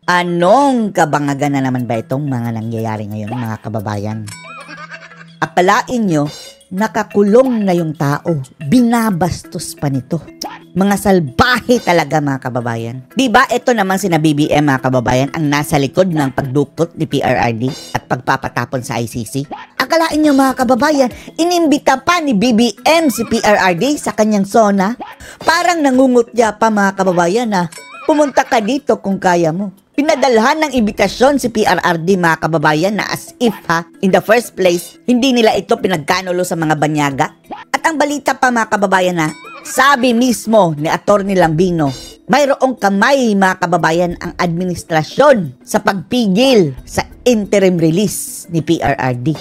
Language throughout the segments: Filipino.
Anong kabangagan na naman ba itong mga nangyayari ngayon, mga kababayan? Akalain nyo, nakakulong na yung tao. Binabastos pa nito. Mga salbahe talaga, mga kababayan. Diba ito naman sina BBM, mga kababayan, ang nasa likod ng pagdukot ni PRRD at pagpapatapon sa ICC? Akalain nyo, mga kababayan, inimbita pa ni BBM si PRRD sa kanyang zona? Parang nangungutya pa, mga kababayan, na pumunta ka dito kung kaya mo. Pinadalhan ng imbitasyon si PRRD, mga kababayan, na as if in the first place, hindi nila ito pinagkanulo sa mga banyaga. At ang balita pa, mga kababayan, na sabi mismo ni Atty. Lambino, mayroong kamay, mga kababayan, ang administrasyon sa pagpigil sa interim release ni PRRD.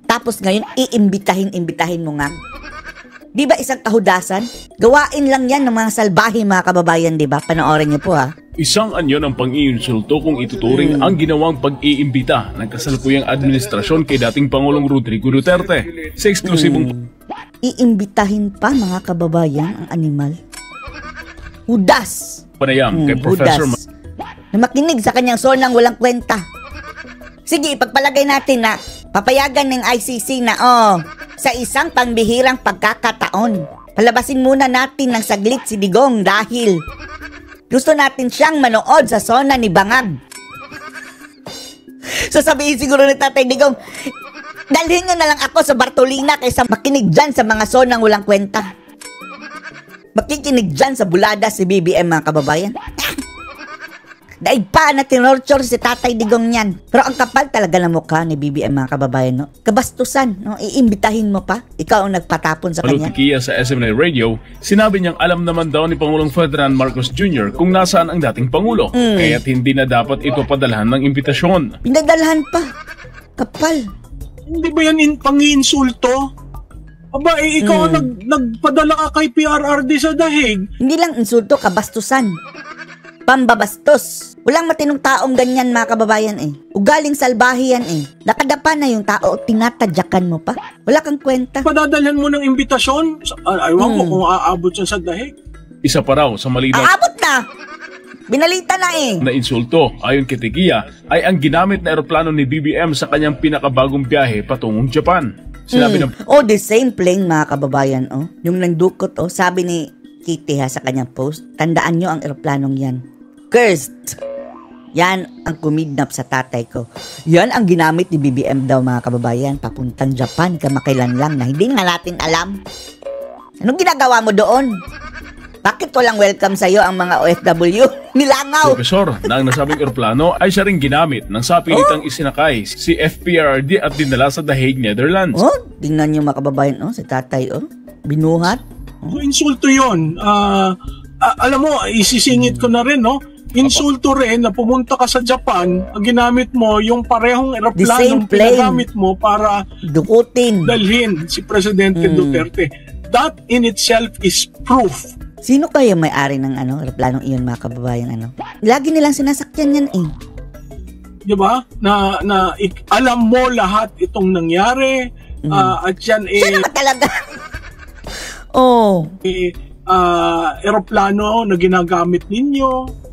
Tapos ngayon, iimbitahin mo nga. Di ba isang kahudasan? Gawain lang yan ng mga salbahe, mga kababayan, di ba? Panoorin niyo po, Isang anyo ng pang-iinsulto kung ituturing ang ginawang pag-iimbita ng kasalukuyang administrasyon kay dating Pangulong Rodrigo Duterte sa eksklusibong iimbitahin pa, mga kababayan, ang animal. Hudas! Panayam kay Professor na makinig sa kanyang sonang walang kwenta. Sige, ipagpalagay natin na papayagan ng ICC na sa isang pangbihirang pagkakataon. Palabasin muna natin ng saglit si Digong dahil gusto natin siyang manood sa zona ni Bangag. Sasabihin siguro ni Tatay Digong, dalhin nyo na lang ako sa Bartolina kaysa makinig dyan sa mga zonang walang kwenta. Makikinig dyan sa bulada si BBM, mga kababayan. Daig pa na tinorture si Tatay Digong yan. Pero ang kapal talaga ng mukha ni BBM, mga kababayan, no? Kabastusan, no? Iimbitahin mo pa. Ikaw ang nagpatapon sa kanya. Palutikiya sa SMNI Radio, sinabi niyang alam naman daw ni Pangulong Ferdinand Marcos Jr. kung nasaan ang dating Pangulo. Kaya't hindi na dapat ito padalhan ng imbitasyon. Pinadalhan pa. Kapal. Hindi ba yan pang-iinsulto? Aba, ikaw nagpadala ka kay PRRD sa dahig. Hindi lang insulto, kabastusan. Pambabastos. Walang matinong taong ganyan, mga kababayan Ugaling salbahe yan Nakadapa na yung tao, tinatadyakan mo pa. Wala kang kwenta. Padadalhan mo ng imbitasyon? Aywan ko kung aabot yan sa dahig. Isa pa raw sa malinaw. Aabot na! Binalita na Na insulto, ayon kay Tikia, ay ang ginamit na eroplano ni BBM sa kanyang pinakabagong biyahe patungong Japan. Sinabi ng the same plane, mga kababayan, yung nandukot, sabi ni Kitty sa kanyang post, tandaan nyo ang eroplanong yan. Cursed. Yan ang kumidnap sa tatay ko. Yan ang ginamit ni BBM daw, mga kababayan, papuntang Japan kamakailan lang na hindi nga natin alam. Anong ginagawa mo doon? Bakit walang welcome sa'yo ang mga OFW? Nilangaw! Profesor, na ang nasabing eroplano ay siya rin ginamit ng sapilitang isinakay si FPRD at dinala sa The Hague, Netherlands. Tingnan nyo, mga kababayan, si tatay, binuhat. Insulto yun. Alam mo, isisingit ko na rin, insulto rin na pumunta ka sa Japan, ginamit mo yung parehong eroplanong pinagamit mo para dukutin, dalhin si Presidente Duterte. That in itself is proof. Sino kaya may-ari ng eroplanong iyon, mga kababayan? Lagi nilang sinasakyan yan Diba? Na alam mo lahat itong nangyari at yan Sino ba talaga? eroplano na ginagamit ninyo.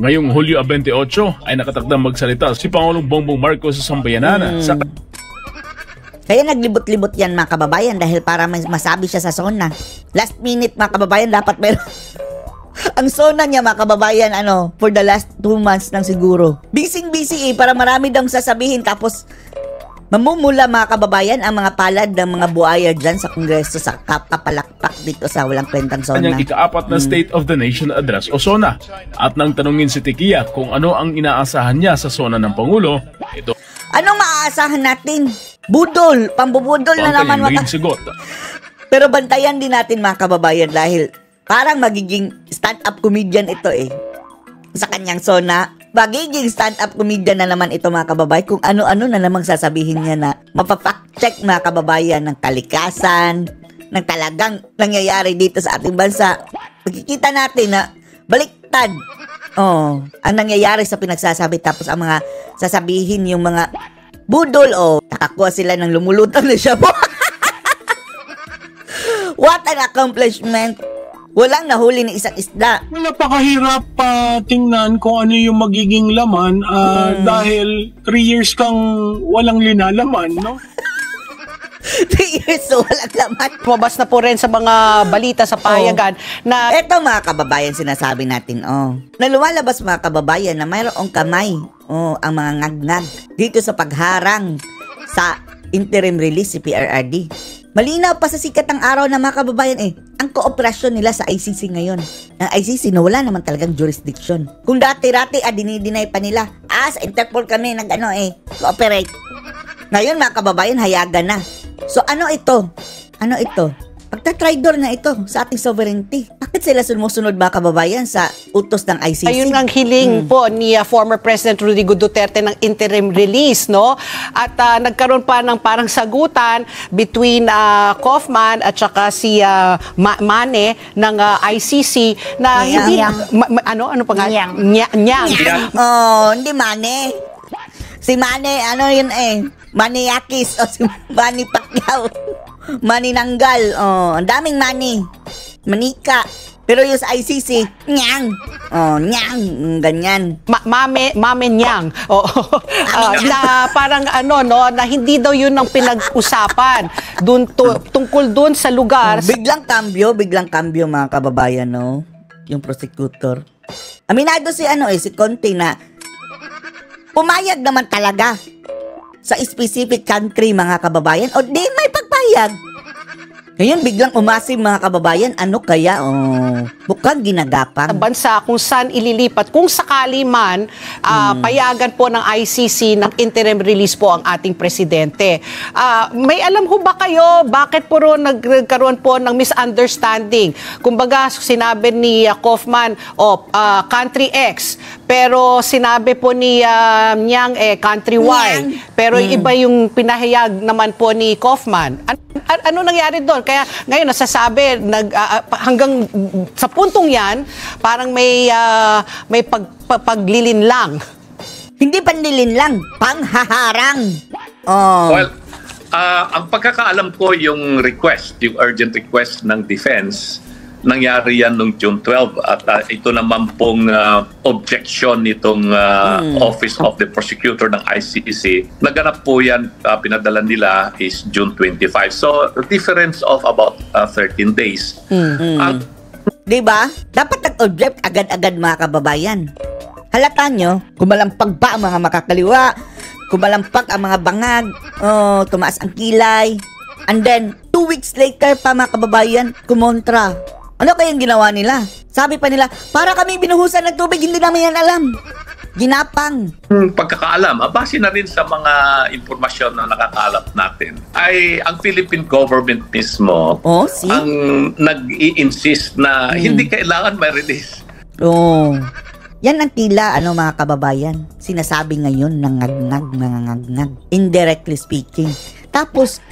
Ngayong Hulyo 28 ay nakatakdang magsalita si Pangulong Bongbong Marcos sa sambayanan. Kaya naglibot-libot yan, mga kababayan, dahil para masabi siya sa zona. Last minute, mga kababayan, dapat meron. Ang zona niya, mga kababayan, for the last 2 months lang siguro. Busy para marami daw sasabihin. Tapos mamumula, mga kababayan, ang mga palad ng mga buhaya dyan sa Kongreso sa kapapalakpak dito sa walang kwentang zona. Kanyang ika-4 na State of the Nation Address o SONA. At nang tanungin si Tikia kung ano ang inaasahan niya sa zona ng Pangulo, ito. Anong maaasahan natin? Budol! Pambubudol na naman. Pero bantayan din natin, mga kababayan, dahil parang magiging stand-up comedian ito sa kanyang zona. Magiging stand-up comedian na naman ito, mga kababayan, kung ano-ano na namang sasabihin niya na mapafact-check, mga kababayan, ng kalikasan, ng talagang nangyayari dito sa ating bansa. Makikita natin na baliktad ang nangyayari sa pinagsasabi, tapos ang mga sasabihin yung mga budol nakakuha sila ng lumulutang na siya po. What an accomplishment Walang nahuli ni isang isda. Napakahirap tingnan kung ano yung magiging laman dahil 3 years kang walang linalaman, no? 3 years so walang laman. Lumabas na po rin sa mga balita sa payagan na... Eto mga kababayan, sinasabi natin, na lumalabas mga kababayan na mayroong kamay, ang mga ngagnag dito sa pagharang sa interim release si PRRD. Malinaw pa sa sikat ng araw na mga kababayan ang kooperasyon nila sa ICC ngayon. Ang ICC na wala naman talagang jurisdiction. Kung dati-dati dinideny pa nila, sa Interpol kami cooperate. Ngayon mga kababayan, hayagan na. So ano ito? Ano ito? Pagtatraidor na ito sa ating sovereignty. Bakit sila sumusunod mga kababayan sa utos ng ICC? Ayun ang hiling po ni former President Rodrigo Duterte ng interim release, no? At nagkaroon pa ng parang sagutan between Kaufman at saka si Mane ng ICC na hindi ano pa nga? Nyang. Hindi Mane. Si Mane, Maniakis o si Manny Pacquiao. Maninanggal. Ang daming money. Manika. Pero yung sa ICC, nyang. Nyang. Ganyan. Mame nyang. Na parang na hindi daw yun ang pinag-usapan. Tungkol dun sa lugar. Biglang kambyo mga kababayan, no? Yung prosecutor. Aminado si si Conte na pumayag naman talaga sa specific country mga kababayan o di may pagpayag. Ngayon biglang umasim mga kababayan, ano kaya? Mukhang ginagapang. Sa bansa kung saan ililipat, kung sakali man, payagan po ng ICC ng interim release po ang ating presidente. May alam ho ba kayo, bakit po nagkaroon po ng misunderstanding? Kumbaga, sinabi ni Kaufman, country X, pero sinabi po ni Nyang, country Y. Pero iba yung pinahayag naman po ni Kaufman. Ano nangyari doon? Kaya ngayon nasasabi hanggang sa puntong 'yan, parang may paglilinlang. Hindi panlilinlang, panghaharang. Well, ang pagkakaalam ko yung urgent request ng defense, nangyari yan noong June 12 at ito naman pong objection nitong Office of the Prosecutor ng ICC. Naganap po yan, pinadala nila is June 25. So, difference of about 13 days. Diba? Dapat nag-object agad-agad mga kababayan. Halata nyo, kumalampag pa ang mga makakaliwa, kumalampag ang mga bangag, tumaas ang kilay, and then 2 weeks later pa mga kababayan, kumontra. Ano kayang ginawa nila? Sabi pa nila, para kami binuhusan ng tubig, hindi namin yan alam. Ginapang. Pagkakaalam, base na rin sa mga impormasyon na nakakalap natin, ay ang Philippine government mismo ang nag-i-insist na hindi kailangan may release. Yan ang tila, mga kababayan, sinasabi ngayon ng ngagnag, indirectly speaking. Tapos,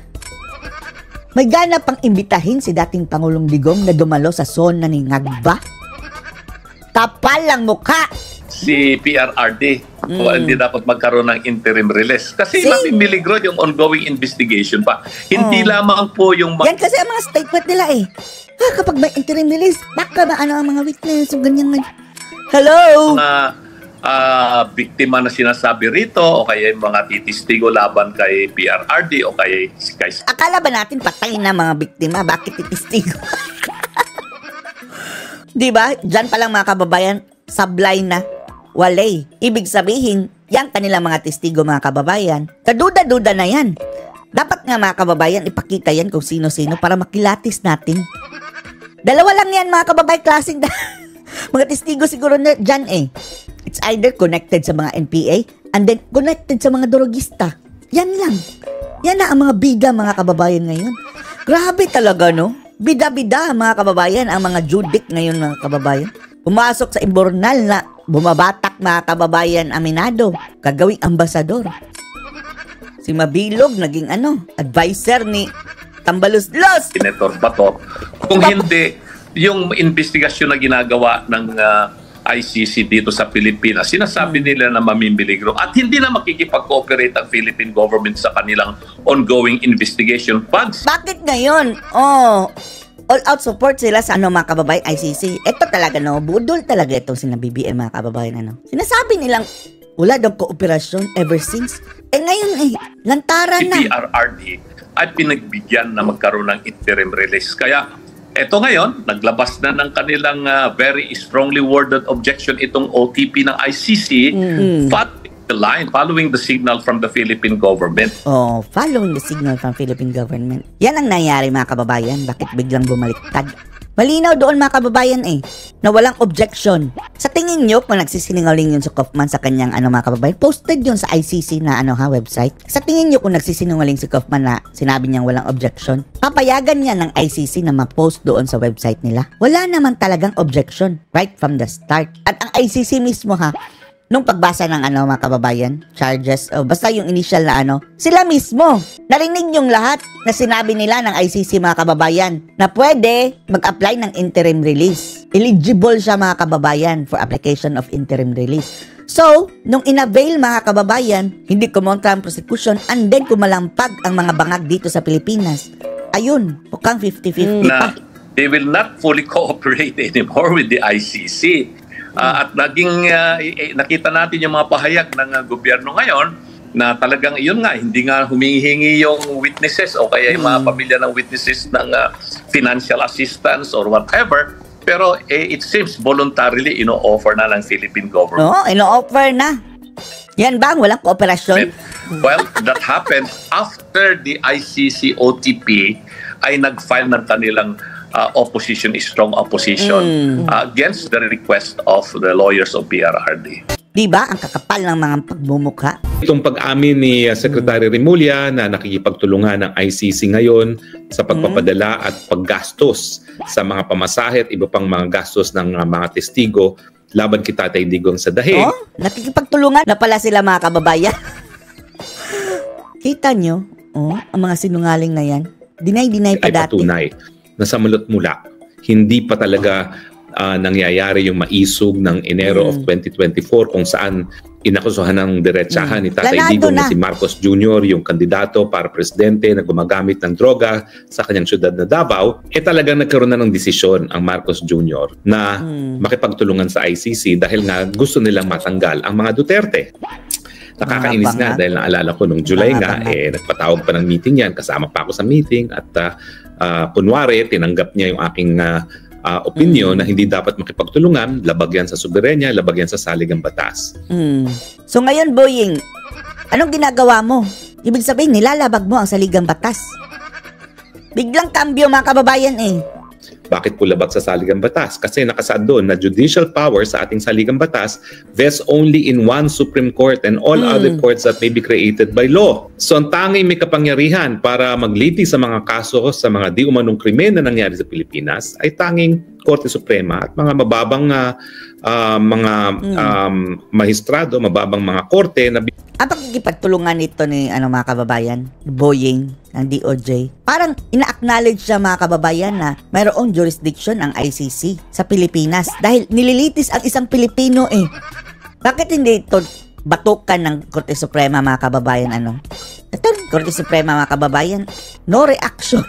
may gana pang imbitahin si dating Pangulong Digong na dumalo sa zona ni Ngagba. Kapal lang mukha. Si PRRD, hindi dapat magkaroon ng interim release. Kasi mamimiligro yung ongoing investigation pa. Hindi lamang po yung... Yan kasi ang mga statement nila kapag may interim release, baka ang mga witness o ganyan. Hello? Biktima na sinasabi rito o kaya yung mga titistigo laban kay PRRD o kay... Akala ba natin patay na mga biktima? Bakit titistigo? Diba? Diyan pa lang mga kababayan, sablay na. Walay. Ibig sabihin, yan kanilang mga testigo mga kababayan. Kaduda-duda na yan. Dapat nga mga kababayan, ipakita yan kung sino-sino para makilatis natin. Dalawa lang yan mga kababayan, klaseng mga testigo siguro na dyan It's either connected sa mga NPA and then connected sa mga drogista. Yan lang. Yan na ang mga bida mga kababayan ngayon. Grabe talaga, no? Bida-bida mga kababayan, ang mga judik ngayon mga kababayan. Pumasok sa imbornal na bumabatak mga kababayan, aminado, kagawing ambasador. Si Mabilog naging advisor ni Tambaluslos. Senator Bato. Kung hindi, yung investigasyon na ginagawa ng ICC dito sa Pilipinas, sinasabi nila na mamimiligro at hindi na makikipag-cooperate ang Philippine government sa kanilang ongoing investigation. Bakit ngayon? all-out support sila sa mga kababayan ICC. Ito talaga, budol talaga itong sina BBM, mga kababayan. Sinasabi nilang wala daw kooperasyon ever since. Ngayon lantaran na. PRRD ay pinagbigyan na magkaroon ng interim release. Kaya eto ngayon, naglabas na ng kanilang very strongly worded objection itong OTP ng ICC following the signal from the Philippine government. Following the signal from Philippine government. Yan ang nangyari, mga kababayan. Bakit biglang bumaliktad? Malinaw doon, mga kababayan na walang objection. Sa tingin nyo, kung nagsisinungaling yun sa Kaufman sa kanyang mga kababayan, posted yun sa ICC na website. Sa tingin nyo, kung nagsisinungaling si Kaufman na sinabi niyang walang objection, papayagan niya ng ICC na ma-post doon sa website nila. Wala naman talagang objection right from the start. At ang ICC mismo nung pagbasa ng mga kababayan, charges, basta yung initial na sila mismo, narinig yung lahat na sinabi nila ng ICC, mga kababayan, na pwede mag-apply ng interim release. Eligible siya, mga kababayan, for application of interim release. So, nung inavail, mga kababayan, hindi kumontra ang prosecution and then kumalampag ang mga bangag dito sa Pilipinas. Ayun, mukhang 50-50 pa. They will not fully cooperate anymore with the ICC. At naging nakita natin yung mga pahayag ng gobyerno ngayon na talagang yun nga, hindi nga humihingi yung witnesses o kaya yung mga pamilya ng witnesses ng financial assistance or whatever. Pero it seems voluntarily ino-offer na ng Philippine government. Ino-offer na. Yan ba? Walang kooperasyon? Well, that happened after the ICC OTP ay nag-file ng kanilang opposition, strong opposition against the request of the lawyers of PRRD. Diba? Ang kakapal ng mga pagmumukha. Itong pag-amin ni Secretary Remulla na nakikipagtulungan ng ICC ngayon sa pagpapadala at paggastos sa mga pamasahe at iba pang mga gastos ng mga testigo laban kay Tatay Digong sa Dahig. Nakikipagtulungan na pala sila, mga kababayan. Kita nyo, ang mga sinungaling na yan, dinay pa dati. Patunay na sa mulot-mula, hindi pa talaga nangyayari yung maisog ng Enero of 2024 kung saan inakusuhan ng diretsahan ni Tatay Digong na si Marcos Jr., yung kandidato para presidente na gumagamit ng droga sa kanyang syudad na Davao, talagang nagkaroon na ng desisyon ang Marcos Jr. na makipagtulungan sa ICC dahil nga gusto nilang matanggal ang mga Duterte. Nakakainis nga dahil naalala ko nung July nagpatawag pa ng meeting yan, kasama pa ako sa meeting at kunwari tinanggap niya yung aking opinion na hindi dapat makipagtulungan, labag yan sa soberenya, labag yan sa saligang batas. So ngayon, Boying, anong ginagawa mo? Ibig sabihin, nilalabag mo ang saligang batas. Biglang kambyo, mga kababayan Bakit po labag sa saligang batas? Kasi nakasaad doon na judicial power sa ating saligang batas vests only in one Supreme Court and all other courts that may be created by law. So ang tanging may kapangyarihan para magliti sa mga kaso sa mga di umanong krimen na nangyari sa Pilipinas ay tanging Korte Suprema at mga mababang mahistrado, mababang mga korte na ang pagkikipagtulungan nito ni mga kababayan, Boying ng DOJ, parang ina-acknowledge siya, mga kababayan, na mayroong jurisdiction ang ICC sa Pilipinas dahil nililitis ang isang Pilipino Bakit hindi ito batukan ng Korte Suprema, mga kababayan? Ito, Korte Suprema, mga kababayan, no reaction.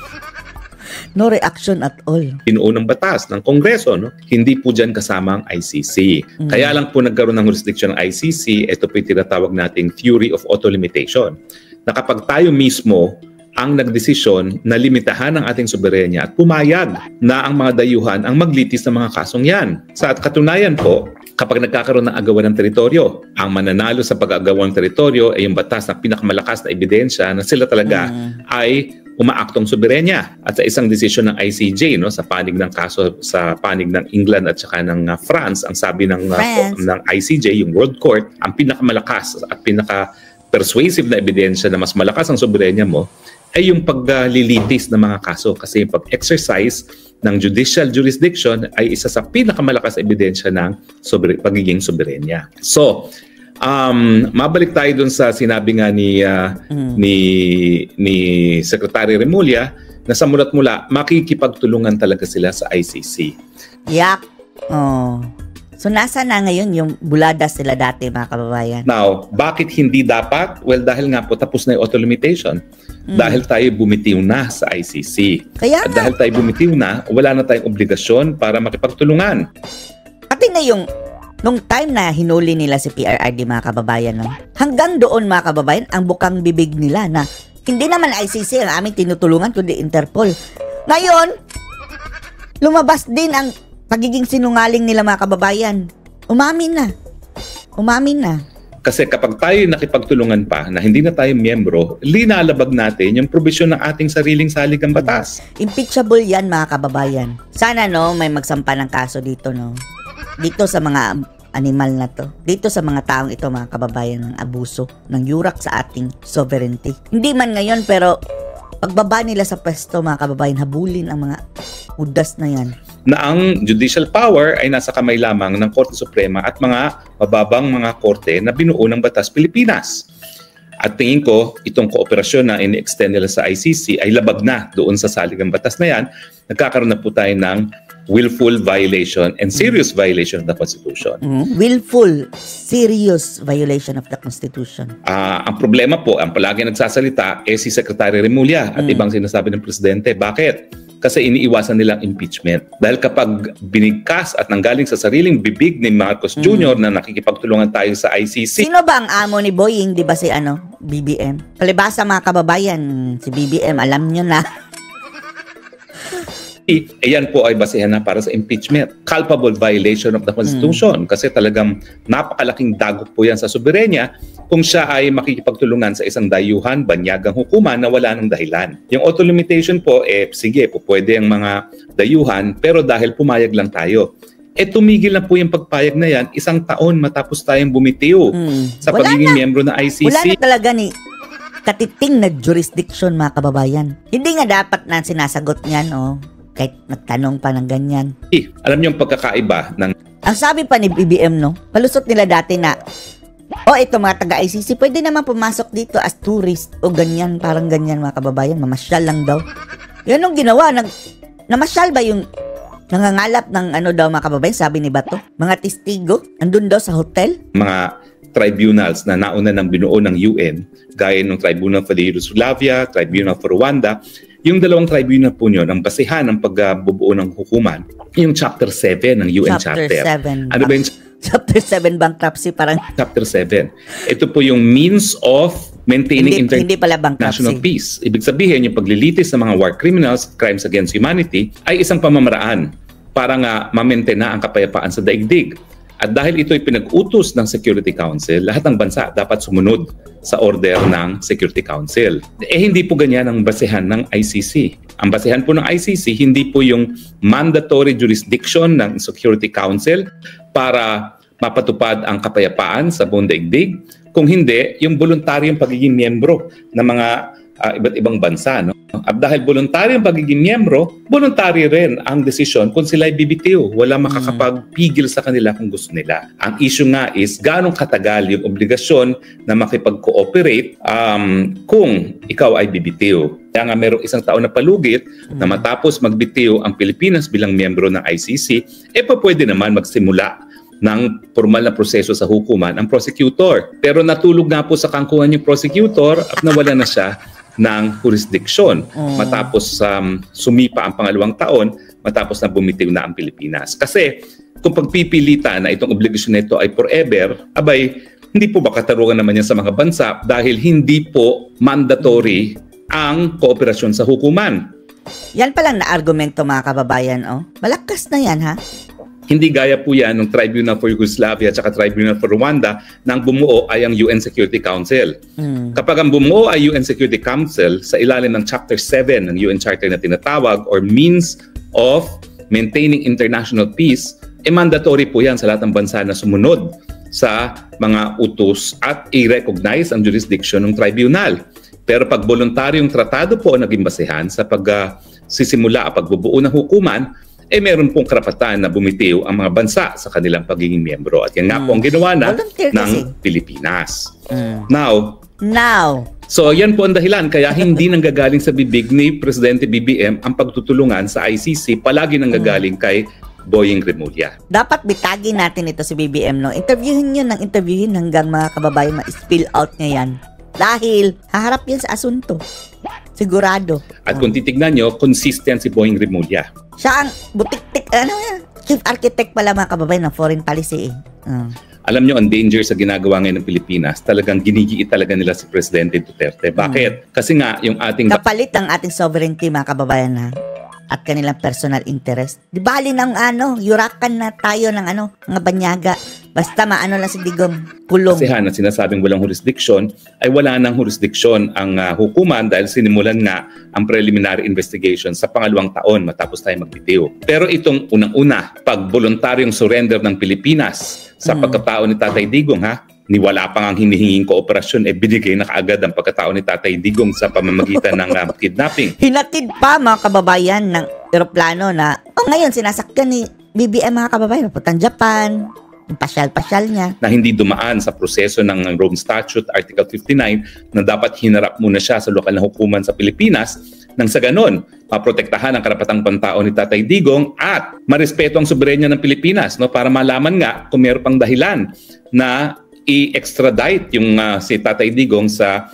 No reaction at all. Inuunang batas ng Kongreso, hindi po dyan kasama ang ICC. Kaya lang po nagkaroon ng jurisdiction ng ICC, ito po yung tinatawag nating theory of auto-limitation. Na kapag tayo mismo ang nagdesisyon na limitahan ang ating soberenya at pumayag na ang mga dayuhan ang maglitis ng mga kasong yan. Sa katunayan po, kapag nagkakaroon ng agawan ng teritoryo, ang mananalo sa pag-agawan ng teritoryo ay yung batas na pinakamalakas na ebidensya na sila talaga ay umaaktong soberenya. At sa isang desisyon ng ICJ, sa panig ng kaso sa panig ng England at saka ng France, ang sabi ng ICJ, yung World Court, ang pinakamalakas at pinaka-persuasive na ebidensya na mas malakas ang soberenya mo ay yung paglilitis ng mga kaso. Kasi yung pag-exercise ng judicial jurisdiction ay isa sa pinakamalakas na ebidensya ng pagiging soberenya. So, mabalik tayo dun sa sinabi nga ni Secretary Remulla na sa mulat-mula makikipagtulungan talaga sila sa ICC. Yak. So nasa na ngayon yung bulada sila dati, mga kababayan? Now, bakit hindi dapat? Well, dahil nga po tapos na yung auto limitation. Dahil tayo bumitiw na sa ICC. Kaya At dahil tayo bumitiw na, wala na tayong obligasyon para makipagtulungan. pati na yung nung time na hinuli nila si PRRD, mga kababayan, no? Hanggang doon, mga kababayan, ang bukang bibig nila na hindi naman ICC ang aming tinutulungan kundi Interpol. Ngayon, lumabas din ang pagiging sinungaling nila, mga kababayan. Umamin na. Kasi kapag tayo nakipagtulungan pa na hindi na tayo miyembro, linalabag natin yung probisyon ng ating sariling saligang batas. Impeachable yan, mga kababayan. Sana, no, may magsampa ng kaso dito, no? Dito sa mga animal na to. Dito sa mga taong ito, mga kababayan, ng abuso, ng yurak sa ating sovereignty. Hindi man ngayon, pero pagbaba nila sa pwesto, mga kababayan, habulin ang mga udas na yan. Na ang judicial power ay nasa kamay lamang ng Korte Suprema at mga mababang mga korte na binuo ng Batas Pilipinas. At tingin ko, itong kooperasyon na ini-extend nila sa ICC ay labag na doon sa saligang batas na yan. Nagkakaroon na po tayo ng willful violation and serious violation of the Constitution. Willful, serious violation of the Constitution. Ang problema po, ang palagi nagsasalita, si Secretary Remulla at ibang sinasabi ng Presidente. Bakit? Kasi iniiwasan nilang impeachment. Dahil kapag binigkas at nanggaling sa sariling bibig ni Marcos Jr. na nakikipagtulungan tayo sa ICC. Sino ba ang amo ni Boying? Di ba si BBM? Palibasa, mga kababayan, si BBM, alam nyo na. Ayan po ay basehan na para sa impeachment. Culpable violation of the Constitution. Kasi talagang napakalaking dagok po yan sa soberenya kung siya ay makikipagtulungan sa isang dayuhan, banyagang hukuman na wala ng dahilan. Yung auto limitation po, sige po, pwede ang mga dayuhan, pero dahil pumayag lang tayo. Tumigil na po yung pagpayag na yan 1 taon matapos tayong bumitiw sa pagiging miyembro ng ICC. Wala na talaga ni katiting na jurisdiction, mga kababayan. Hindi nga dapat na sinasagot niyan, kahit nagtanong pa ng ganyan. Alam niyo yung pagkakaiba ng... Ang sabi pa ni BBM, palusot nila dati na, ito mga taga-ICC, pwede naman pumasok dito as tourist o ganyan, parang ganyan, mga kababayan, mamasyal lang daw. Yan ang ginawa, namasyal ba yung nangangalap ng mga kababayan, sabi ni Bato? Mga testigo, andun daw sa hotel? Mga tribunals na nauna ng binuo ng UN, gaya ng Tribunal for the Yugoslavia, Tribunal for Rwanda. Yung dalawang tribunal po nyo, ang basihan ng pagbubuo ng hukuman, yung Chapter 7 ng UN Charter. Ano ba yung Chapter 7 bankruptcy, parang... Chapter 7. Ito po yung means of maintaining hindi pala international peace. Ibig sabihin, yung paglilitis ng mga war criminals, crimes against humanity, ay isang pamamaraan para nga ma-maintain na ang kapayapaan sa daigdig. At dahil ito ay pinag-utos ng Security Council, lahat ng bansa dapat sumunod sa order ng Security Council. Hindi po ganyan ang basehan ng ICC. Ang basehan po ng ICC, hindi po yung mandatory jurisdiction ng Security Council para mapatupad ang kapayapaan sa buong daigdig. Kung hindi, yung voluntaryong pagiging miyembro ng mga iba't ibang bansa. At dahil voluntaryong pagiging miyembro, voluntary rin ang desisyon kung sila ay bibitiw. Wala makakapagpigil sa kanila kung gusto nila. Ang issue nga is gano'ng katagal yung obligasyon na makipag-cooperate kung ikaw ay bibitiw. Kaya nga merong 1 taon na palugit na matapos magbitiw ang Pilipinas bilang miyembro ng ICC, pwede naman magsimula ng formal na proseso sa hukuman ang prosecutor. Pero natulog nga po sa kangkungan yung prosecutor at nawala na siya ng jurisdiction matapos sumipa ang pangalawang taon matapos na bumitiw na ang Pilipinas. Kasi kung pagpipilitan na itong obligasyon nito ay forever, hindi po ba katarungan naman yan sa mga bansa dahil hindi po mandatory ang kooperasyon sa hukuman. Yan palang na-argumento, mga kababayan. Malakas na yan, ha? Hindi gaya po yan ng Tribunal for Yugoslavia at Tribunal for Rwanda nang bumuo ay ang UN Security Council. Kapag ang bumuo ay UN Security Council sa ilalim ng Chapter 7 ng UN Charter na tinatawag or Means of Maintaining International Peace, mandatory po yan sa lahat ng bansa na sumunod sa mga utos at i-recognize ang jurisdiction ng tribunal. Pero pag voluntaryong tratado po ang naging basehan sa pagsisimula at pagbubuo ng hukuman, meron pong karapatan na bumitiw ang mga bansa sa kanilang pagiging miyembro. At yan nga po ang ginawa na ng Pilipinas. Now, so yan po ang dahilan kaya hindi nanggagaling sa bibig ni Presidente BBM ang pagtutulungan sa ICC, palagi nanggagaling kay Boying Remulla. Dapat bitagin natin ito si BBM, no? Interviewin nyo ng interviewin hanggang mga kababayan ma-spill out niya yan. Dahil haharap yan sa asunto. Sigurado. At kung titignan nyo, consistent si Boying Remulla. Siya ang butik-tik, chief architect pala mga kababayan ng foreign policy Alam nyo, ang danger sa ginagawa ngayon ng Pilipinas, talagang ginigiit talaga nila si Presidente Duterte. Bakit? Kasi nga, yung ating... Kapalit ang ating sovereignty mga kababayan at kanilang personal interest. Di bali ng yurakan na tayo ng mga banyaga. Basta maano lang si Digong, kulong. Kasi na sinasabing walang jurisdiction, ay wala nang jurisdiction ang hukuman dahil sinimulan nga ang preliminary investigation sa pangalawang taon matapos tayo magbitiw. Pero itong unang-una, pag voluntaryong surrender ng Pilipinas sa pagkatao ni Tatay Digong, ni wala pang ang hinihinging kooperasyon, binigay na kaagad ang pagkatao ni Tatay Digong sa pamamagitan ng kidnapping. Hinatid pa mga kababayan ng eroplano na ngayon sinasakyan ni BBM mga kababayan papuntang Japan, yung pasyal-pasyal niya. Na hindi dumaan sa proseso ng Rome Statute, Article 59, na dapat hinarap muna siya sa lokal na hukuman sa Pilipinas nang sa ganon, maprotektahan ang karapatang pantao ni Tatay Digong at marespeto ang soberenya ng Pilipinas, no, para malaman nga kung mayroon pang dahilan na i-extradite yung si Tatay Digong sa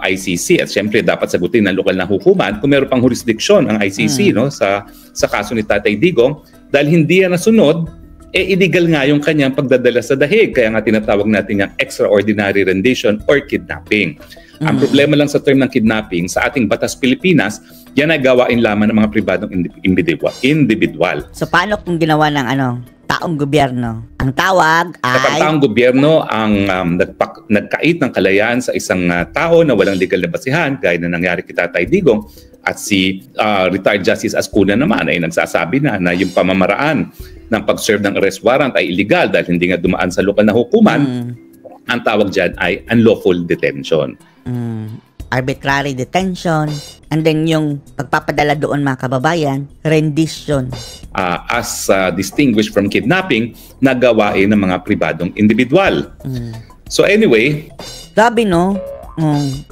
ICC. At syempre dapat sagutin ng lokal na hukuman kung mayroon pang jurisdiction ang ICC no, sa kaso ni Tatay Digong dahil hindi yan nasunod, illegal nga yung kanyang pagdadala sa dahig. Kaya nga tinatawag natin yung extraordinary rendition or kidnapping. Ang problema lang sa term ng kidnapping sa ating batas Pilipinas, yan ay gawain lamang ng mga pribadong individual. So paano kung ginawa ng taong gobyerno? Ang tawag ay... Kapag taong gobyerno ang nagkait ng kalayaan sa isang tao na walang legal na basihan, gaya na nangyari kay Tatay Digong, at si retired Justice Ascuna naman ay nagsasabi na yung pamamaraan ng pag-serve ng arrest warrant ay illegal dahil hindi nga dumaan sa lokal na hukuman, ang tawag dyan ay unlawful detention. Arbitrary detention, and then yung pagpapadala doon mga kababayan, rendition. As distinguished from kidnapping, na gawain ng mga pribadong individual. So anyway, grabe no?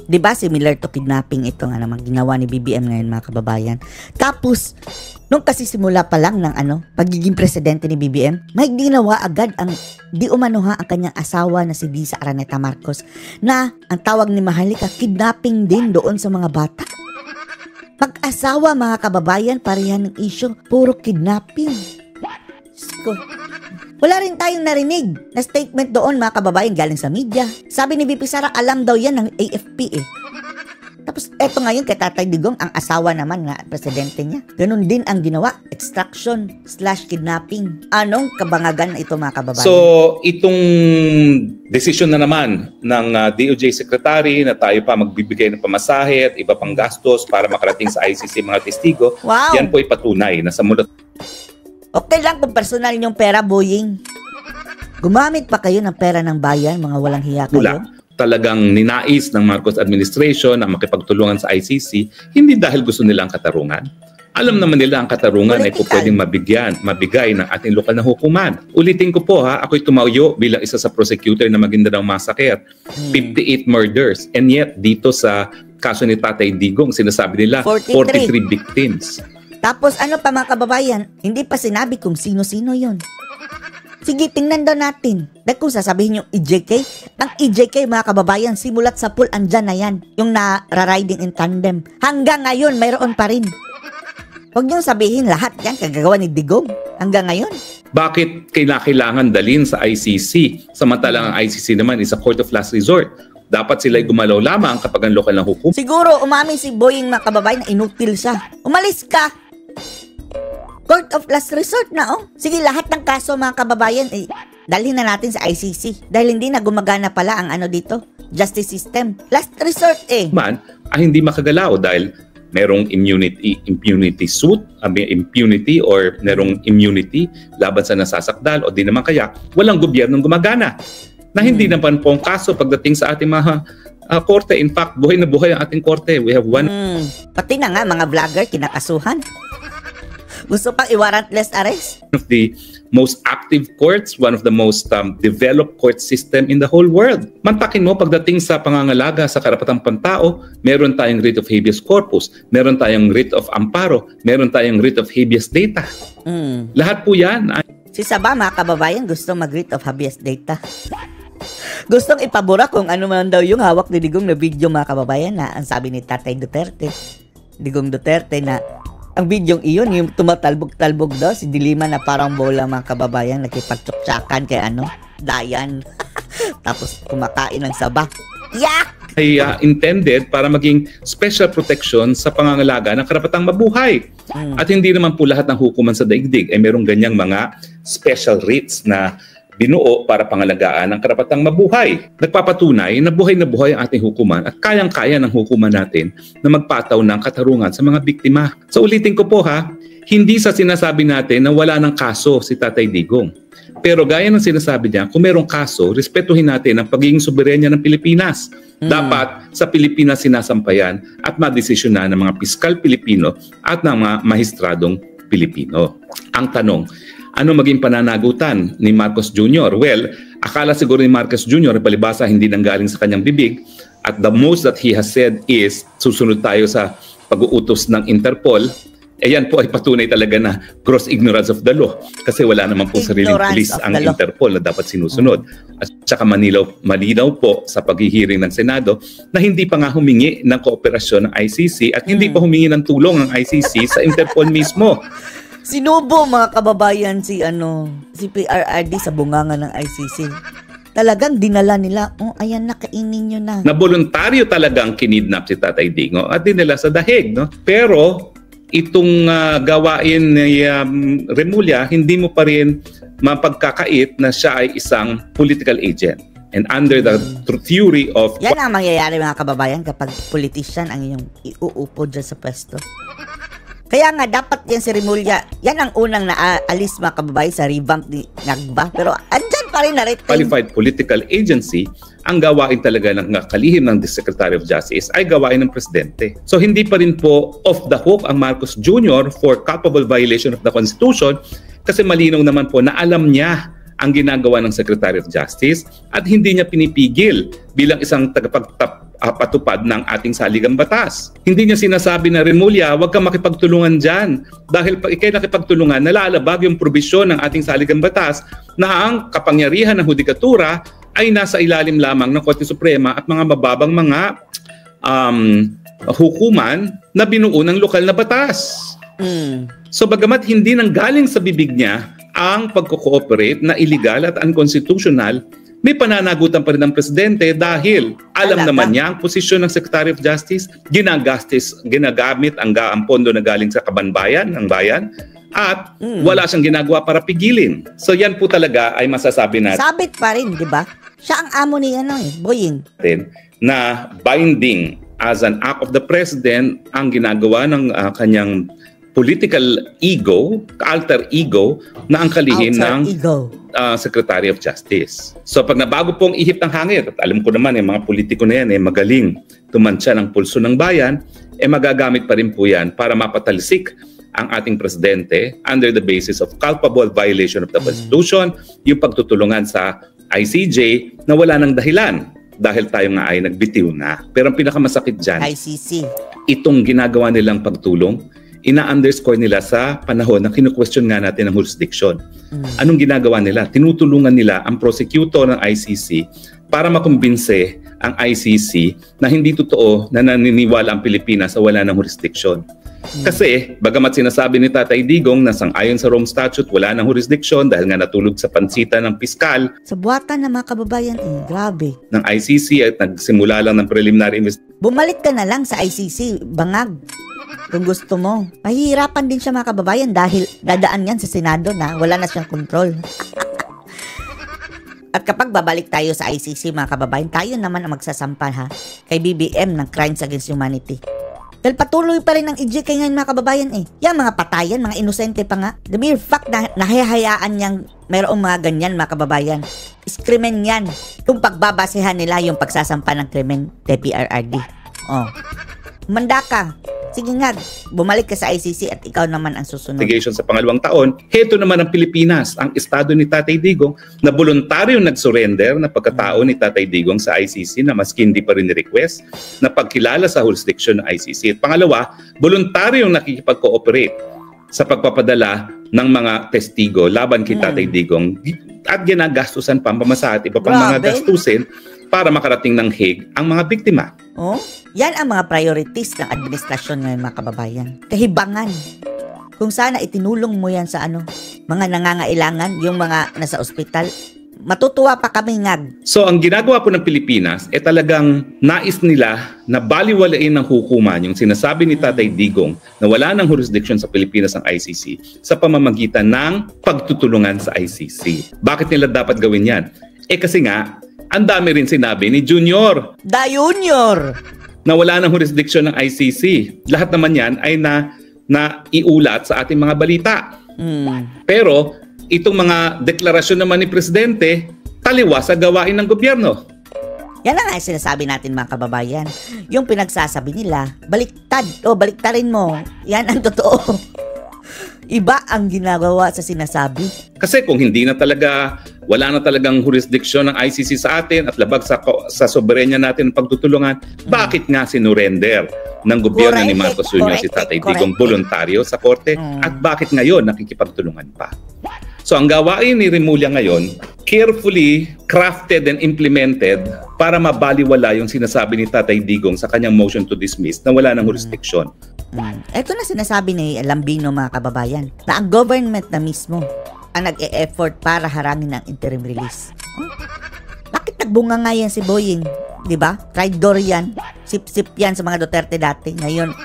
Di ba similar to kidnapping ito nga naman ginawa ni BBM ngayon mga kababayan. Tapos, nung kasi simula pa lang ng pagiging presidente ni BBM, may ginawa agad ang di umanuha ang kanyang asawa na si Disa Araneta Marcos na ang tawag ni Maharlika, kidnapping din doon sa mga bata. Pag-asawa mga kababayan, parehan ng issue, puro kidnapping. Sko. Wala rin tayong narinig na statement doon mga kababayan galing sa media. Sabi ni VP Sara, alam daw yan ng AFP Tapos eto ngayon kay Tatay Digong, ang asawa naman na presidente niya. Ganun din ang ginawa, extraction/kidnapping. Anong kabangagan na ito mga kababayan? So itong desisyon na naman ng DOJ Secretary na tayo pa magbibigay ng pamasahe at iba pang gastos para makarating sa ICC mga testigo, yan po ay patunay na sa mula. Okay lang kung personal yung pera, Boying. Gumamit pa kayo ng pera ng bayan, mga walang hiya kayo? Talagang ninais ng Marcos administration na makipagtulungan sa ICC, hindi dahil gusto nila ang katarungan. Alam naman nila ang katarungan ay po pwedeng mabigay ng ating lokal na hukuman. Ulitin ko po ako'y tumayo bilang isa sa prosecutor na Maguindanao Massacre. 58 murders. And yet, dito sa kaso ni Tatay Digong, sinasabi nila 43 victims. Tapos ano pa mga kababayan, hindi pa sinabi kung sino-sino yon. Sige, tingnan daw natin. Dahil kung sasabihin yung EJK, ang EJK mga kababayan, simulat sa pool, andyan na yan. Yung na-riding in tandem. Hanggang ngayon, mayroon pa rin. Huwag niyong sabihin lahat yan, kagagawa ni Digong. Hanggang ngayon. Bakit kailangan dalhin sa ICC? Samantalang ang ICC naman is a court of last resort. Dapat sila'y gumalaw lamang kapag ang lokal na hukum. Siguro, umamin si Boying mga kababayan na inutil siya. Umalis ka! Court of last resort na Sige, lahat ng kaso mga kababayan, dalhin na natin sa ICC. Dahil hindi na gumagana pala ang dito, justice system. Last resort hindi makagalaw dahil merong impunity suit, impunity or merong immunity laban sa nasasakdal o di naman kaya walang gobyernong gumagana. Na hindi naman po ang kaso pagdating sa ating mga korte. In fact, buhay na buhay ang ating korte. We have one... Pati na nga mga vlogger kinakasuhan. Gusto pang i-warrantless arrest? One of the most active courts, one of the most developed court system in the whole world. Mantakin mo, pagdating sa pangangalaga sa karapatang pantao, meron tayong writ of habeas corpus, meron tayong writ of amparo, meron tayong writ of habeas data. Lahat po yan. Si Saba, mga kababayan, gusto mag-writ of habeas data. Gustong ipabura kung ano man daw yung hawak ni Digong na video, mga kababayan, na ang sabi ni Tatay Duterte, Digong Duterte, na ang videong iyon, yung tumatalbog-talbog daw, si Dilima na parang bola, mga kababayan, nakipagtsuktsakan kay Dayan. Tapos kumakain ng Saba. Yak! Ay intended para maging special protection sa pangangalaga ng karapatang mabuhay. At hindi naman po lahat ng hukuman sa daigdig ay merong ganyang mga special writs na binuo para pangalagaan ng karapatang mabuhay. Nagpapatunay na buhay ang ating hukuman at kayang-kaya ng hukuman natin na magpataw ng katarungan sa mga biktima. So ulitin ko po hindi sa sinasabi natin na wala ng kaso si Tatay Digong. Pero gaya ng sinasabi niya, kung merong kaso, respetuhin natin ang pagiging soberenya ng Pilipinas. Dapat sa Pilipinas sinasampayan at madesisyonan ng mga piskal Pilipino at ng mga mahistradong Pilipino. Ang tanong, ano maging pananagutan ni Marcos Jr.? Well, akala siguro ni Marcos Jr. palibasa hindi nanggaling sa kanyang bibig at the most that he has said is susunod tayo sa pag-uutos ng Interpol. Yan po ay patunay talaga na gross ignorance of the law kasi wala naman po sariling pulis ang Interpol na dapat sinusunod. At saka malinaw po sa paghihiring ng Senado na hindi pa nga humingi ng kooperasyon ng ICC at hindi pa humingi ng tulong ng ICC sa Interpol mismo. Sinubo, mga kababayan, si PRRD sa bunganga ng ICC. Talagang dinala nila, ayan, nakainin nyo na. Na voluntaryo talagang kinidnap si Tatay Digong at dinala sa dahig. No? Pero itong gawain ni Remulla, hindi mo pa rin mapagkakait na siya ay isang political agent. And under the theory of... Yan ang mangyayari, mga kababayan, kapag politician ang iyong iuupo dyan sa pwesto. Kaya nga, dapat yan si Remulla, yan ang unang naalis, mga kababayan, sa revamp ni Nagba. Pero andyan pa rin na-retain. Qualified political agency, ang gawain talaga ng kalihim ng Secretary of Justice ay gawain ng Presidente. So hindi pa rin po off the hook ang Marcos Jr. for culpable violation of the Constitution kasi malinaw naman po na alam niya ang ginagawa ng Secretary of Justice at hindi niya pinipigil bilang isang tagapagpatupad ng ating saligang batas. Hindi niya sinasabi na, Remulla, huwag kang makipagtulungan dyan dahil pag ikay nakipagtulungan, nalalabag yung probisyon ng ating saligang batas na ang kapangyarihan ng hudikatura ay nasa ilalim lamang ng Korte Suprema at mga mababang mga hukuman na binuo ng lokal na batas. So bagamat hindi nanggaling sa bibig niya ang pagko-cooperate na illegal at unconstitutional, may pananagutan pa rin ng Presidente dahil alam naman niya ang posisyon ng Secretary of Justice, ginagamit ang pondo na galing sa kabanbayan ng bayan at wala siyang ginagawa para pigilin. So yan po talaga ay masasabi natin. Sabit pa rin, di ba? Siya ang amo ni Boying. Na binding as an act of the President ang ginagawa ng kanyang political ego, alter ego, na ang kalihim ng Secretary of Justice. So pag nabago pong ihip ng hangin, at alam ko naman mga politiko na yan magaling tumansya ng pulso ng bayan, magagamit pa rin po yan para mapatalisik ang ating Presidente under the basis of culpable violation of the Constitution, yung pagtutulungan sa ICJ na wala ng dahilan dahil tayo nga ay nagbitiw na. Pero ang pinakamasakit dyan, ICC. Itong ginagawa nilang pagtulong, ina-underscore nila sa panahon na kinu-question nga natin ang jurisdiction. Anong ginagawa nila? Tinutulungan nila ang prosecutor ng ICC para makumbinse ang ICC na hindi totoo na naniniwala ang Pilipinas sa wala ng jurisdiction. Kasi, bagamat sinasabi ni Tatay Digong na sang-ayon sa Rome Statute, wala ng jurisdiction dahil nga natulog sa pansita ng piskal. Sa buwatan ng mga kababayan, grabe. Ng ICC at nagsimula lang ng preliminary investigation. Bumalik ka na lang sa ICC, bangag. Kung gusto mo. Mahihirapan din siya, mga kababayan, dahil dadaan yan sa Senado na wala na siyang control. At kapag babalik tayo sa ICC, mga kababayan, tayo naman ang magsasampa kay BBM ng Crimes Against Humanity. Dahil patuloy pa rin ang EJK ngayon, mga kababayan Yung mga patayan, mga inosente pa nga. The mere fact na nahihayaan niyang mayroong mga ganyan, mga kababayan. Iskrimen yan. Kung pagbabasehan nila yung pagsasampa ng krimen kay PRRD. Manda ka. Sige nga, bumalik ka sa ICC at ikaw naman ang susunod. Investigation sa pangalawang taon, heto naman ang Pilipinas, ang estado ni Tatay Digong na voluntaryong nag-surrender na pagkatao ni Tatay Digong sa ICC na maski hindi pa rin ni-request na pagkilala sa jurisdiction ng ICC. At pangalawa, voluntaryong nakikipag-cooperate sa pagpapadala ng mga testigo laban kay Tatay Digong at ginagastusan pamamasahe at iba pang mga gastusin para makarating ng Hague ang mga biktima. Oh, yan ang mga priorities ng administrasyon ngayon, mga kababayan. Kahibangan. Kung sana itinulong mo yan sa mga nangangailangan, yung mga nasa ospital, matutuwa pa kami ngag. So ang ginagawa po ng Pilipinas talagang nais nila na baliwalain ng hukuman yung sinasabi ni Tatay Digong na wala ng jurisdiction sa Pilipinas ang ICC sa pamamagitan ng pagtutulungan sa ICC. Bakit nila dapat gawin yan? Kasi nga, ang dami rin sinabi ni Junior. Da Junior! Na wala ng jurisdiction ng ICC. Lahat naman yan ay na iulat sa ating mga balita. Pero itong mga deklarasyon naman ni Presidente, taliwas sa gawain ng gobyerno. Yan ang sinasabi natin, mga kababayan. Yung pinagsasabi nila, baliktad o baliktarin mo. Yan ang totoo. Iba ang ginagawa sa sinasabi. Kasi kung hindi na talaga, wala na talagang jurisdiction ng ICC sa atin at labag sa soberenya natin ng pagtutulungan, bakit nga sinurrender ng gobyerno ni Marcos Jr. si Tatay Digong voluntaryo sa korte at bakit ngayon nakikipagtulungan pa? So ang gawain ni Remulla ngayon, carefully crafted and implemented para mabaliwala yung sinasabi ni Tatay Digong sa kanyang motion to dismiss na wala ng jurisdiction. Ito na sinasabi ni Lambino, mga kababayan, na ang government na mismo ang nag-e-effort para harangin ang interim release. Bakit nagbunga nga yan si Boying? Diba? Traidor yan. Sip-sip yan sa mga Duterte dati. Ngayon,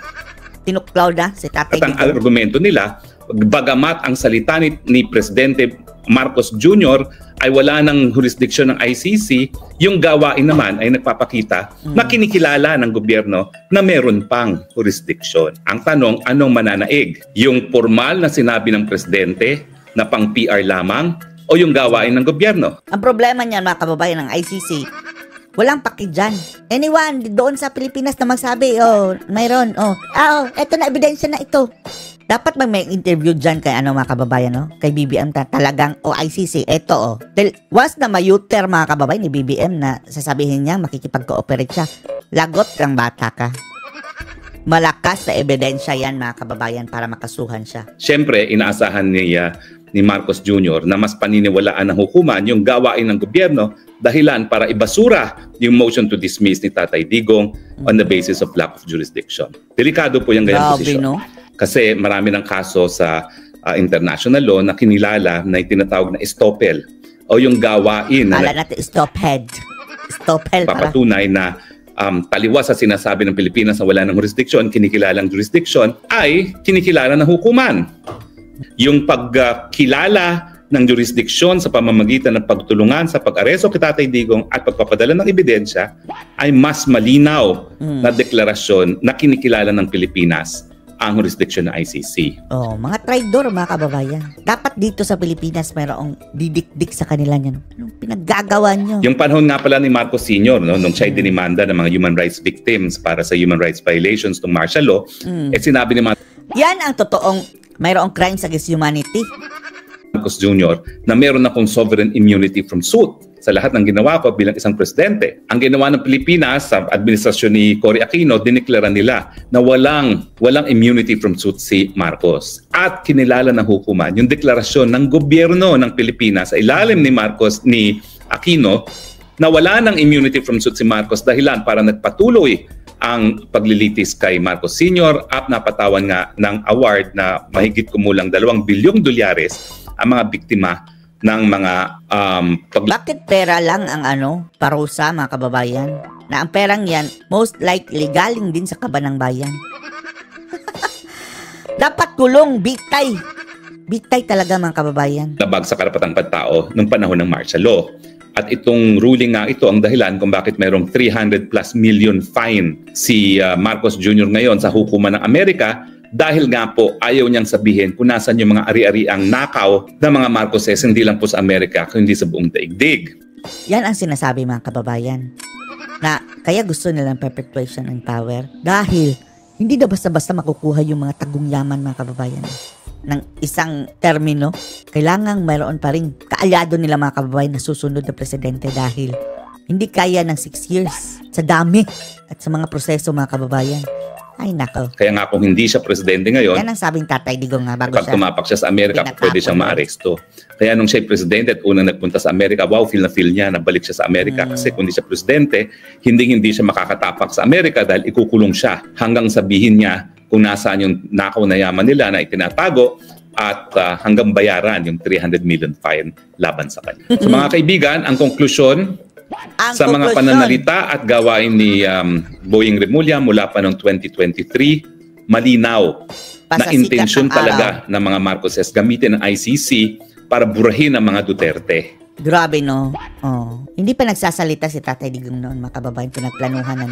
tinuklaw na si Tatay Digong. At ang argumento nila, bagamat ang salita ni Presidente Marcos Jr. ay wala ng jurisdiction ng ICC, yung gawain naman ay nagpapakita na kinikilala ng gobyerno na meron pang jurisdiction. Ang tanong, anong mananaig? Yung formal na sinabi ng Presidente na pang PR lamang o yung gawain ng gobyerno? Ang problema niyan, mga kababayan, ng ICC, walang paki dyan. Anyone doon sa Pilipinas na magsabi, mayroon, eto na, ebidensya na ito. Dapat may interview dyan kay mga kababayan, kay BBM talagang, ICC, eto, once na may-uter, mga kababayan, ni BBM na sasabihin niya, makikipag-cooperate siya, lagot kang bata ka. Malakas na ebidensya yan, mga kababayan, para makasuhan siya. Siyempre, inaasahan ni Marcos Jr. na mas paniniwalaan ng hukuman yung gawain ng gobyerno dahilan para ibasura yung motion to dismiss ni Tatay Digong on the basis of lack of jurisdiction. Delikado po yung ganyang posisyon. No? Kasi marami ng kaso sa international law na kinilala na itinatawag na estoppel o yung gawain na natin stophead. Stoppel. Papatunay na taliwas sa sinasabi ng Pilipinas na wala ng jurisdiction, kinikilalang jurisdiction ay kinikilala ng hukuman. Yung pagkilala ng jurisdiksyon sa pamamagitan ng pagtulungan sa pag-aresto kay Tatay Digong at pagpapadala ng ebidensya ay mas malinaw na deklarasyon na kinikilala ng Pilipinas ang jurisdiction ng ICC. Mga traidor, mga kababayan. Dapat dito sa Pilipinas mayroong didikdik sa kanila niyan. Anong pinaggagawa niyo? Yung panahon nga pala ni Marcos Sr., nung siya dinimanda ng mga human rights victims para sa human rights violations ng martial law, sinabi ni yan ang totoong mayroong crimes against humanity. Marcos Jr. na meron akong sovereign immunity from suit sa lahat ng ginawa ko bilang isang presidente. Ang ginawa ng Pilipinas sa administrasyon ni Cory Aquino, dineklara nila na walang immunity from suit si Marcos. At kinilala ng hukuman yung deklarasyon ng gobyerno ng Pilipinas sa ilalim ni Aquino na wala ng immunity from suit si Marcos dahilan para nagpatuloy ang paglilitis kay Marcos Sr. at napatawan nga ng award na mahigit kumulang $2 bilyong ang mga biktima ng mga Bakit pera lang ang parusa, mga kababayan? Na ang perang yan, most likely galing din sa kaban ng bayan. Dapat kulong, bitay. Bitay talaga, mga kababayan. Labag sa karapatang pantao ng panahon ng martial law. At itong ruling nga ito ang dahilan kung bakit mayroong 300+ million fine si Marcos Jr. ngayon sa hukuman ng Amerika dahil nga po ayaw niyang sabihin kung nasan yung mga ari-ariang nakaw ng mga Marcoses hindi lang po sa Amerika kundi sa buong daigdig. Yan ang sinasabi, mga kababayan, na kaya gusto nilang perpetuation ng power dahil Hindi na basta-basta makukuha yung mga tagong yaman, mga kababayan. Ng isang termino, kailangang mayroon pa rin kaalyado nila, mga kababayan, na susunod na presidente dahil hindi kaya ng 6 years sa dami at sa mga proseso, mga kababayan. Ay, nako. Kaya nga kung hindi siya presidente ngayon, yan ang sabing Tatay Digong nga bago pag tumapak siya sa Amerika, pwede siyang maaresto. Kaya nung siya presidente at unang nagpunta sa Amerika, wow, feel na feel niya, nabalik siya sa Amerika. Kasi kung hindi siya presidente, hindi siya makakatapak sa Amerika dahil ikukulong siya hanggang sabihin niya kung nasaan yung nakaw na yaman nila na itinatago at hanggang bayaran yung 300 million fine laban sa kanya. So mga kaibigan, ang konklusyon, sa mga pananalita at gawain ni Boying Remulla mula pa noong 2023, malinaw na intensyon talaga ng mga Marcoses gamitin ng ICC para burahin ang mga Duterte. Grabe, no? Oh. Hindi pa nagsasalita si Tatay Digong noon, mga kababayan. Pinagplanuhan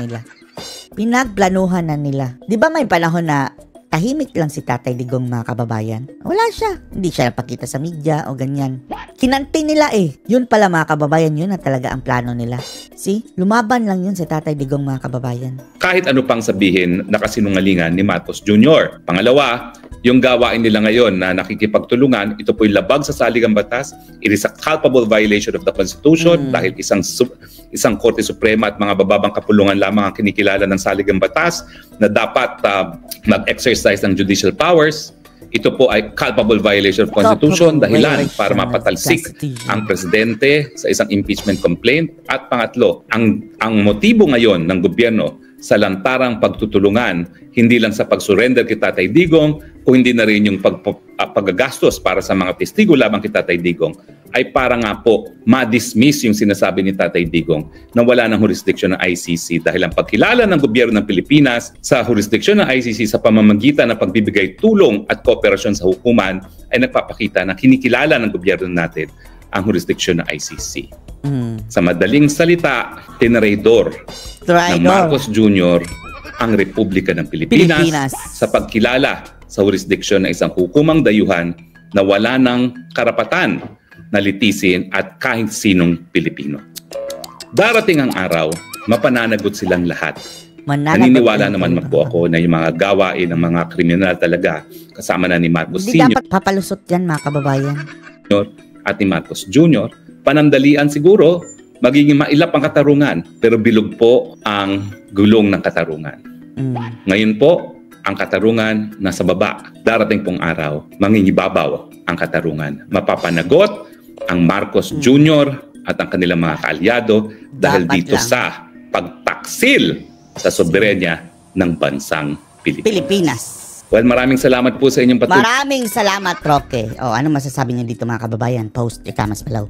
na nila. Di ba may panahon na tahimik lang si Tatay Digong, mga kababayan? Wala siya. Hindi siya napakita sa media o ganyan. Kinanti nila eh. Yun pala, mga kababayan, yun na talaga ang plano nila. See? Lumaban lang yun si Tatay Digong, mga kababayan. Kahit ano pang sabihin, nakasinungalingan ni Marcos Jr. Pangalawa, yung gawain nila ngayon na nakikipagtulungan, ito po'y labag sa saligang batas. It is a culpable violation of the Constitution dahil isang Korte Suprema at mga bababang kapulungan lamang ang kinikilala ng saligang batas na dapat mag-exercise ng judicial powers. Ito po ay culpable violation of Constitution, dahilan para mapatalsik ang presidente sa isang impeachment complaint. At pangatlo, ang motibo ngayon ng gobyerno sa lantarang pagtutulungan, hindi lang sa pag-surrender kay Tatay Digong, o hindi na rin yung paggagastos para sa mga testigo labang kay Tatay Digong, ay para nga po ma-dismiss yung sinasabi ni Tatay Digong na wala ng jurisdiction ng ICC dahil ang pagkilala ng gobyerno ng Pilipinas sa jurisdiction ng ICC sa pamamagitan ng pagbibigay tulong at kooperasyon sa hukuman ay nagpapakita na kinikilala ng gobyerno natin ang jurisdiction ng ICC. Sa madaling salita, tinraidor ng Marcos Jr. ang Republika ng Pilipinas sa pagkilala sa jurisdiction ng isang hukumang dayuhan na wala ng karapatan na litisin at kahit sinong Pilipino. Darating ang araw, mapananagot silang lahat. Naniniwala naman po ako na yung mga gawain ng mga kriminal talaga kasama na ni Marcos Sr. Hindi dapat papalusot yan, mga kababayan. At ni Marcos Jr. Panandalian siguro, magiging mailap ang katarungan, pero bilog po ang gulong ng katarungan. Ngayon po, ang katarungan nasa baba. Darating pong araw, mangingibabaw ang katarungan. Mapapanagot ang Marcos Jr. at ang kanilang mga kaalyado dahil dito sa pagtaksil sa soberenya ng bansang Pilipinas. Well, maraming salamat po sa inyong patuloy. Maraming salamat, Roque. O, ano masasabi niyo dito, mga kababayan? Post ikamas below.